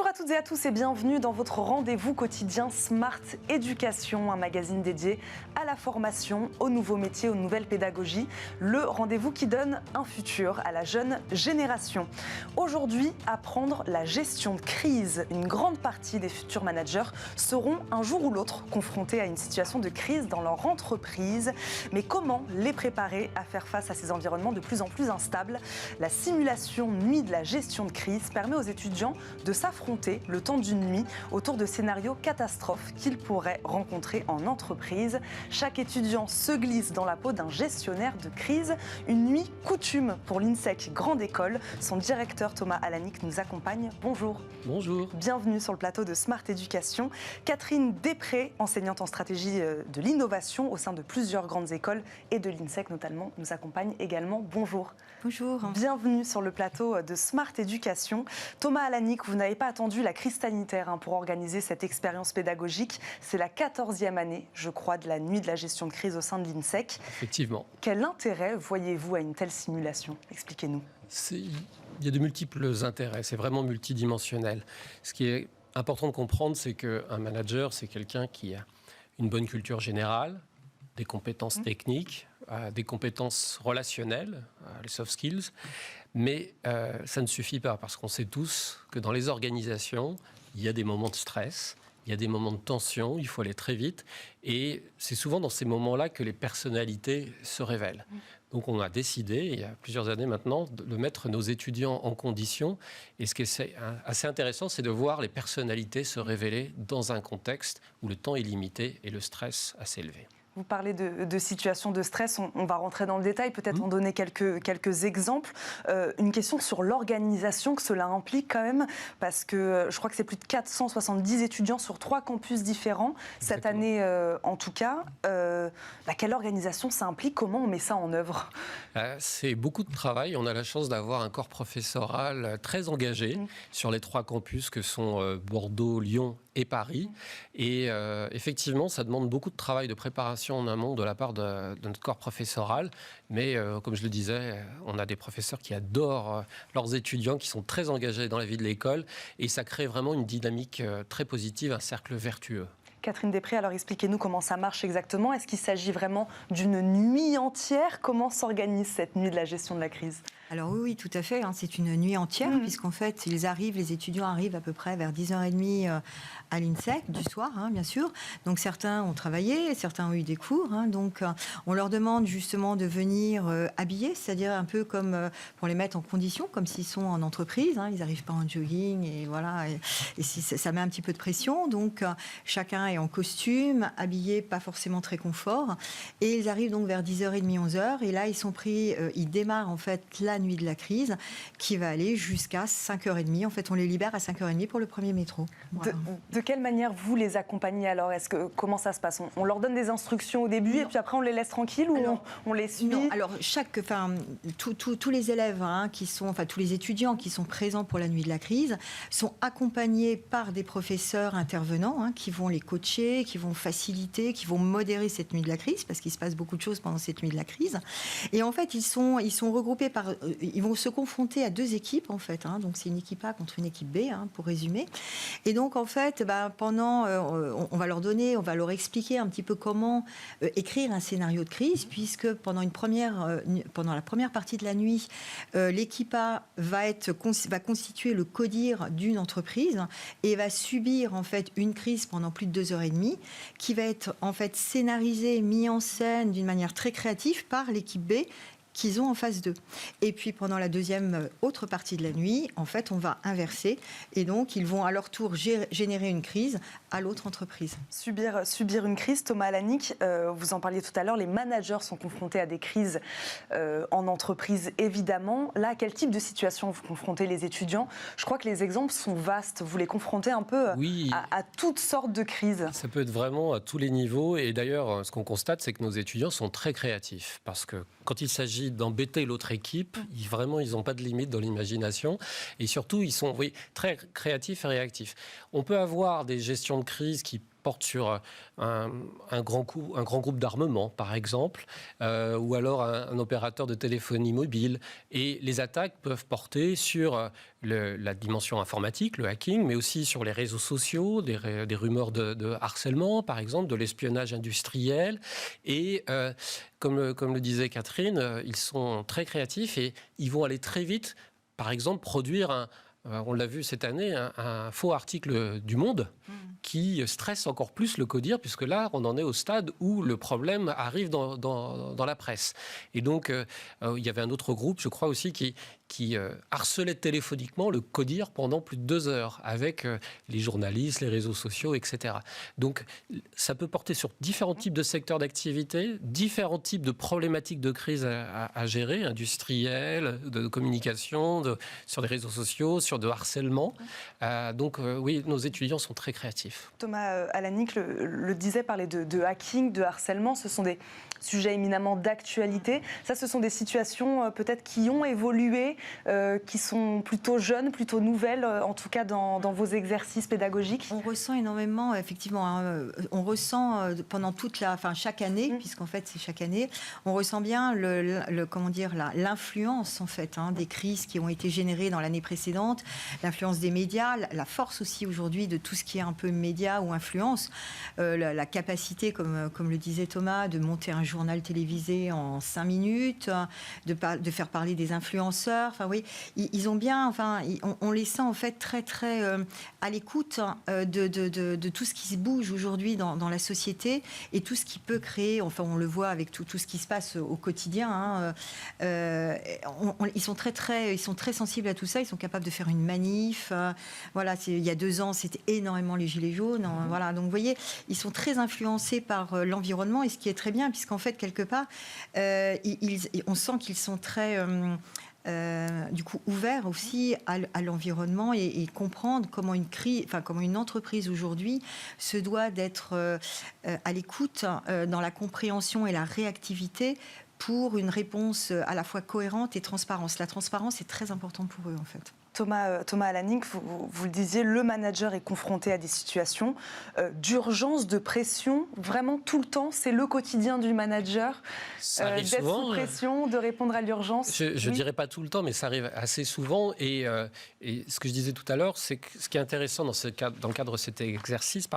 Bonjour à toutes et à tous et bienvenue dans votre rendez-vous quotidien Smart Éducation, un magazine dédié à la formation, aux nouveaux métiers, aux nouvelles pédagogies, le rendez-vous qui donne un futur à la jeune génération. Aujourd'hui, apprendre la gestion de crise. Une grande partie des futurs managers seront un jour ou l'autre confrontés à une situation de crise dans leur entreprise. Mais comment les préparer à faire face à ces environnements de plus en plus instables? La simulation nuit de la gestion de crise permet aux étudiants de s'affronter le temps d'une nuit autour de scénarios catastrophes qu'ils pourraient rencontrer en entreprise. Chaque étudiant se glisse dans la peau d'un gestionnaire de crise. Une nuit coutume pour l'INSEC Grande École. Son directeur Thomas Alanick nous accompagne. Bonjour. Bonjour. Bienvenue sur le plateau de Smart Éducation. Catherine Després, enseignante en stratégie de l'innovation au sein de plusieurs grandes écoles et de l'INSEC notamment, nous accompagne également. Bonjour. Bonjour. Bienvenue sur le plateau de Smart Éducation. Thomas Alanick, vous n'avez pas attendu la crise sanitaire pour organiser cette expérience pédagogique. C'est la 14e année, je crois, de la nuit de la gestion de crise au sein de l'INSEC. Effectivement. Quel intérêt voyez-vous à une telle simulation? Expliquez-nous. Il y a de multiples intérêts, c'est vraiment multidimensionnel. Ce qui est important de comprendre, c'est qu'un manager, c'est quelqu'un qui a une bonne culture générale, des compétences techniques, des compétences relationnelles, les soft skills. Mais ça ne suffit pas, parce qu'on sait tous que dans les organisations, il y a des moments de stress, il y a des moments de tension, il faut aller très vite. Et c'est souvent dans ces moments-là que les personnalités se révèlent. Donc on a décidé, il y a plusieurs années maintenant, de mettre nos étudiants en condition. Et ce qui est assez intéressant, c'est de voir les personnalités se révéler dans un contexte où le temps est limité et le stress assez élevé. Vous parlez de situations de stress, on va rentrer dans le détail, peut-être en donner quelques exemples. Une question sur l'organisation que cela implique quand même, parce que je crois que c'est plus de 470 étudiants sur 3 campus différents, cette année en tout cas. Quelle organisation ça implique? Comment on met ça en œuvre? C'est beaucoup de travail. On a la chance d'avoir un corps professoral très engagé sur les 3 campus que sont Bordeaux, Lyon et Paris. Et effectivement, ça demande beaucoup de travail de préparation en amont de la part de notre corps professoral. Mais comme je le disais, on a des professeurs qui adorent leurs étudiants, qui sont très engagés dans la vie de l'école. Et ça crée vraiment une dynamique très positive, un cercle vertueux. Catherine Després, alors expliquez-nous comment ça marche exactement. Est-ce qu'il s'agit vraiment d'une nuit entière? Comment s'organise cette nuit de la gestion de la crise? Alors oui, tout à fait. C'est une nuit entière, puisqu'en fait, les étudiants arrivent à peu près vers 10h30 à l'INSEC, du soir, bien sûr. Donc certains ont travaillé, certains ont eu des cours. Donc on leur demande justement de venir habillés, c'est-à-dire un peu comme pour les mettre en condition, comme s'ils sont en entreprise. Ils n'arrivent pas en jogging, et voilà. Et ça met un petit peu de pression. Donc chacun est en costume, habillé, pas forcément très confort. Et ils arrivent donc vers 10h30, 11h. Et là, ils sont pris, ils démarrent en fait la nuit de la crise, qui va aller jusqu'à 5h30. En fait, on les libère à 5h30 pour le premier métro. Voilà. De quelle manière vous les accompagnez alors? Comment ça se passe? On leur donne des instructions au début et puis après on les laisse tranquilles, ou on les suit? Non, alors tous les élèves tous les étudiants qui sont présents pour la nuit de la crise sont accompagnés par des professeurs intervenants qui vont les coacher, qui vont faciliter, qui vont modérer cette nuit de la crise, parce qu'il se passe beaucoup de choses pendant cette nuit de la crise. Et en fait, ils sont regroupés ils vont se confronter à 2 équipes en fait. Donc c'est une équipe A contre une équipe B, pour résumer. Et donc en fait, pendant, on va leur expliquer un petit peu comment écrire un scénario de crise, puisque pendant la première partie de la nuit, l'équipe A va constituer le codir d'une entreprise et va subir en fait une crise pendant plus de 2h30, qui va être en fait scénarisée, mise en scène d'une manière très créative par l'équipe B, qu'ils ont en phase 2. Et puis pendant la deuxième autre partie de la nuit, en fait, on va inverser. Et donc, ils vont à leur tour générer une crise à l'autre entreprise. Subir une crise, Thomas Alanick, vous en parliez tout à l'heure, les managers sont confrontés à des crises en entreprise, évidemment. Là, à quel type de situation vous confrontez les étudiants? Je crois que les exemples sont vastes. Vous les confrontez un peu à toutes sortes de crises. Ça peut être vraiment à tous les niveaux. Et d'ailleurs, ce qu'on constate, c'est que nos étudiants sont très créatifs. Parce que quand il s'agit d'embêter l'autre équipe, ils n'ont pas de limite dans l'imagination. Et surtout, ils sont très créatifs et réactifs. On peut avoir des gestions de crise qui porte sur un grand groupe d'armement, par exemple, ou alors un opérateur de téléphonie mobile. Et les attaques peuvent porter sur la dimension informatique, le hacking, mais aussi sur les réseaux sociaux, des rumeurs de harcèlement, par exemple, de l'espionnage industriel. Et comme le disait Catherine, ils sont très créatifs et ils vont aller très vite, par exemple, produire on l'a vu cette année, un faux article du Monde qui stresse encore plus le CODIR, puisque là, on en est au stade où le problème arrive dans la presse. Et donc, il y avait un autre groupe, je crois aussi, qui harcelait téléphoniquement le CODIR pendant plus de 2 heures, avec les journalistes, les réseaux sociaux, etc. Donc, ça peut porter sur différents types de secteurs d'activité, différents types de problématiques de crise à gérer, industrielles, de communication, sur les réseaux sociaux, sur de harcèlement. Donc, oui, nos étudiants sont très créatifs. Thomas Alanick le disait, parler de hacking, de harcèlement, ce sont des sujets éminemment d'actualité. Ça, ce sont des situations peut-être qui ont évolué, qui sont plutôt jeunes, plutôt nouvelles, en tout cas dans vos exercices pédagogiques. On ressent énormément, effectivement, on ressent pendant chaque année, puisqu'en fait c'est chaque année, on ressent bien l'influence en fait des crises qui ont été générées dans l'année précédente, l'influence des médias, la force aussi aujourd'hui de tout ce qui est un peu médias ou influence, la capacité, comme le disait Thomas, de monter un journal télévisé en 5 minutes, de faire parler des influenceurs. Enfin oui, ils ont bien, on les sent en fait très très à l'écoute de tout ce qui se bouge aujourd'hui dans la société et tout ce qui peut créer. Enfin, on le voit avec tout ce qui se passe au quotidien. Ils sont très sensibles à tout ça. Ils sont capables de faire une manif. Voilà, il y a 2 ans, c'était énormément les gilets jaunes. Voilà, donc vous voyez, ils sont très influencés par l'environnement, et ce qui est très bien, puisqu'en fait, quelque part, on sent qu'ils sont très du coup ouverts aussi à l'environnement et comprendre comment une entreprise aujourd'hui se doit d'être à l'écoute dans la compréhension et la réactivité pour une réponse à la fois cohérente et transparente. La transparence est très importante pour eux en fait. Thomas Alanick, vous le disiez, le manager est confronté à des situations d'urgence, de pression, vraiment tout le temps. C'est le quotidien du manager d'être sous pression, de répondre à l'urgence. Je ne dirais pas tout le temps, mais ça arrive assez souvent. Et ce que je disais tout à l'heure, c'est que ce qui est intéressant dans le cadre de cet exercice,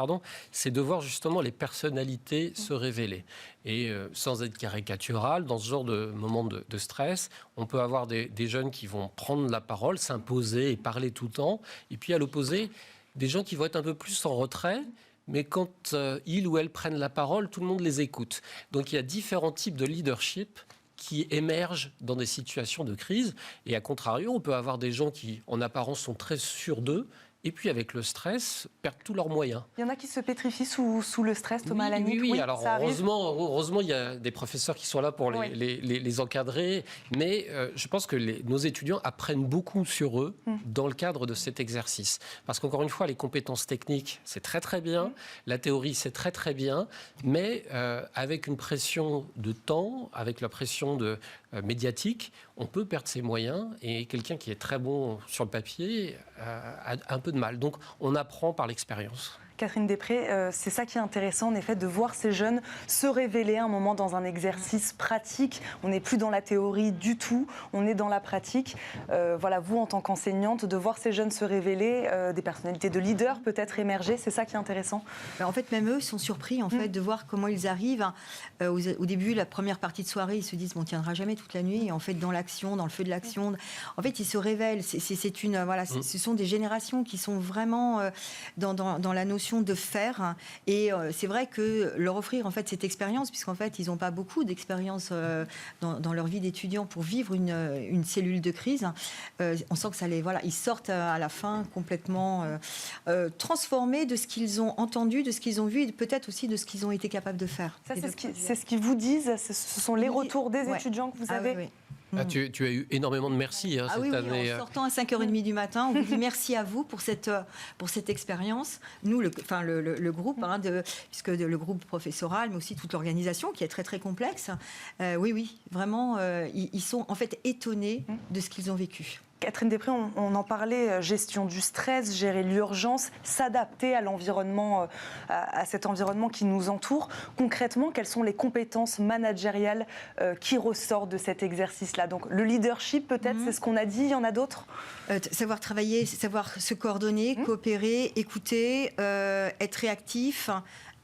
c'est de voir justement les personnalités se révéler. Et sans être caricatural, dans ce genre de moment de stress, on peut avoir des jeunes qui vont prendre la parole, s'imposer et parler tout le temps. Et puis à l'opposé, des gens qui vont être un peu plus en retrait, mais quand ils ou elles prennent la parole, tout le monde les écoute. Donc il y a différents types de leadership qui émergent dans des situations de crise. Et à contrario, on peut avoir des gens qui, en apparence, sont très sûrs d'eux, et puis avec le stress, perdent tous leurs moyens. Il y en a qui se pétrifient sous le stress, Thomas Alanick. Oui. Alors heureusement, il y a des professeurs qui sont là pour les encadrer. Mais je pense que nos étudiants apprennent beaucoup sur eux dans le cadre de cet exercice. Parce qu'encore une fois, les compétences techniques, c'est très très bien. La théorie, c'est très très bien. Mais avec une pression de temps, avec la pression médiatique, on peut perdre ses moyens. Et quelqu'un qui est très bon sur le papier a un peu de mal. Donc, on apprend par l'expérience. Catherine Després, c'est ça qui est intéressant, en effet, de voir ces jeunes se révéler un moment dans un exercice pratique. On n'est plus dans la théorie du tout, on est dans la pratique. Voilà, vous, en tant qu'enseignante, de voir ces jeunes se révéler, des personnalités de leaders peut-être émerger, c'est ça qui est intéressant. En fait, même eux sont surpris en fait, de voir comment ils arrivent. Au début, la première partie de soirée, ils se disent on ne tiendra jamais toute la nuit. Et en fait, dans l'action, dans le feu de l'action, en fait, ils se révèlent. Ce sont des générations qui sont vraiment dans la notion de faire, et c'est vrai que leur offrir en fait cette expérience, puisqu'en fait ils n'ont pas beaucoup d'expérience dans leur vie d'étudiant pour vivre une cellule de crise, on sent que ils sortent à la fin complètement transformés de ce qu'ils ont entendu, de ce qu'ils ont vu, et peut-être aussi de ce qu'ils ont été capables de faire. Ça, c'est ce qu'ils vous disent, ce sont les retours des étudiants que vous avez. Oui. Tu as eu énormément de merci cette année. En sortant à 5h30 du matin, on vous dit merci à vous pour cette expérience. Nous, le groupe, puisque le groupe professoral, mais aussi toute l'organisation qui est très très complexe. Oui, vraiment, ils sont en fait étonnés de ce qu'ils ont vécu. Catherine Després, on en parlait, gestion du stress, gérer l'urgence, s'adapter à l'environnement, à cet environnement qui nous entoure. Concrètement, quelles sont les compétences managériales qui ressortent de cet exercice-là? Donc le leadership, peut-être, c'est ce qu'on a dit, il y en a d'autres? Savoir travailler, savoir se coordonner, coopérer, écouter, être réactif.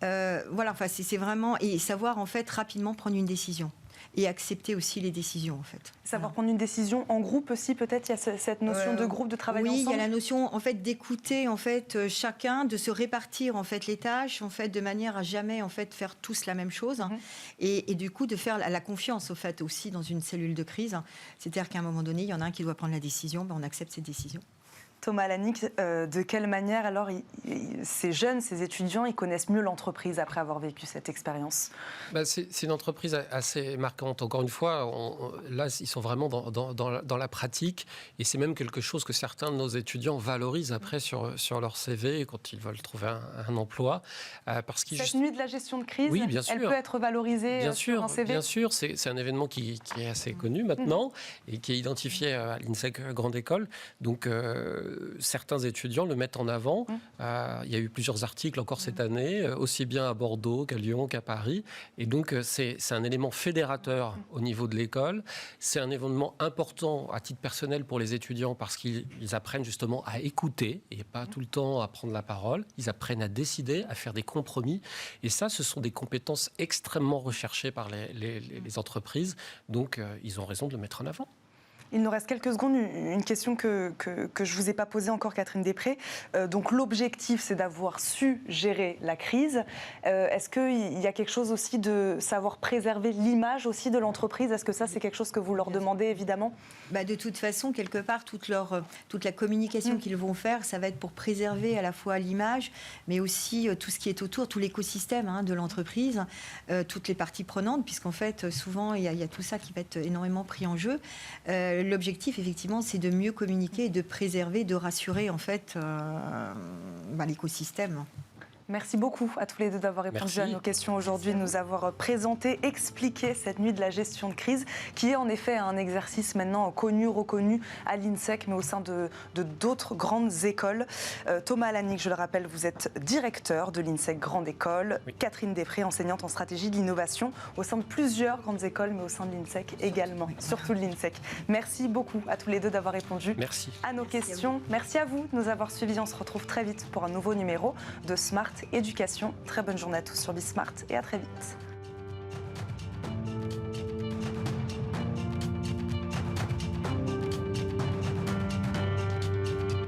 Voilà, enfin, c'est vraiment... Et savoir, en fait, rapidement prendre une décision. Et accepter aussi les décisions, en fait. Savoir prendre une décision en groupe aussi, peut-être, il y a cette notion de groupe, de travail ensemble. Oui, il y a la notion, en fait, d'écouter, en fait, chacun, de se répartir, en fait, les tâches, en fait, de manière à jamais, en fait, faire tous la même chose. Et du coup, de faire la confiance, en fait, aussi dans une cellule de crise. C'est-à-dire qu'à un moment donné, il y en a un qui doit prendre la décision, on accepte cette décision. Thomas Alanik, de quelle manière, alors, ces jeunes, ces étudiants, ils connaissent mieux l'entreprise après avoir vécu cette expérience? C'est une entreprise assez marquante. Encore une fois, là, ils sont vraiment dans la pratique. Et c'est même quelque chose que certains de nos étudiants valorisent après sur leur CV quand ils veulent trouver un emploi. Parce cette nuit de la gestion de crise, oui, bien sûr. Elle peut être valorisée sur un CV? Bien sûr, c'est un événement qui est assez connu maintenant et qui est identifié à l'INSEC Grande École. Donc, certains étudiants le mettent en avant. Il y a eu plusieurs articles encore cette année, aussi bien à Bordeaux qu'à Lyon qu'à Paris. Et donc, c'est un élément fédérateur au niveau de l'école. C'est un événement important à titre personnel pour les étudiants parce qu'ils apprennent justement à écouter et pas tout le temps à prendre la parole. Ils apprennent à décider, à faire des compromis. Et ça, ce sont des compétences extrêmement recherchées par les entreprises. Donc, ils ont raison de le mettre en avant. Il nous reste quelques secondes. Une question que je ne vous ai pas posée encore, Catherine Després. Donc l'objectif, c'est d'avoir su gérer la crise. Est-ce qu'il y a quelque chose aussi de savoir préserver l'image aussi de l'entreprise? Est-ce que ça, c'est quelque chose que vous leur demandez, évidemment? De toute façon, quelque part, toute la communication qu'ils vont faire, ça va être pour préserver à la fois l'image, mais aussi tout ce qui est autour, tout l'écosystème de l'entreprise, toutes les parties prenantes, puisqu'en fait, souvent, il y a tout ça qui va être énormément pris en jeu. L'objectif, effectivement, c'est de mieux communiquer, de préserver, de rassurer, en fait, l'écosystème. Merci beaucoup à tous les deux d'avoir répondu à nos questions aujourd'hui, de nous avoir présenté, expliqué cette nuit de la gestion de crise, qui est en effet un exercice maintenant connu, reconnu à l'INSEC, mais au sein de d'autres grandes écoles. Thomas Alanik, je le rappelle, vous êtes directeur de l'INSEC Grande École. Oui. Catherine Després, enseignante en stratégie de l'innovation au sein de plusieurs grandes écoles, mais au sein de l'INSEC également, surtout de l'INSEC. Merci beaucoup à tous les deux d'avoir répondu à nos questions. Merci à vous de nous avoir suivis. On se retrouve très vite pour un nouveau numéro de Smart Éducation. Très bonne journée à tous sur Bismart et à très vite.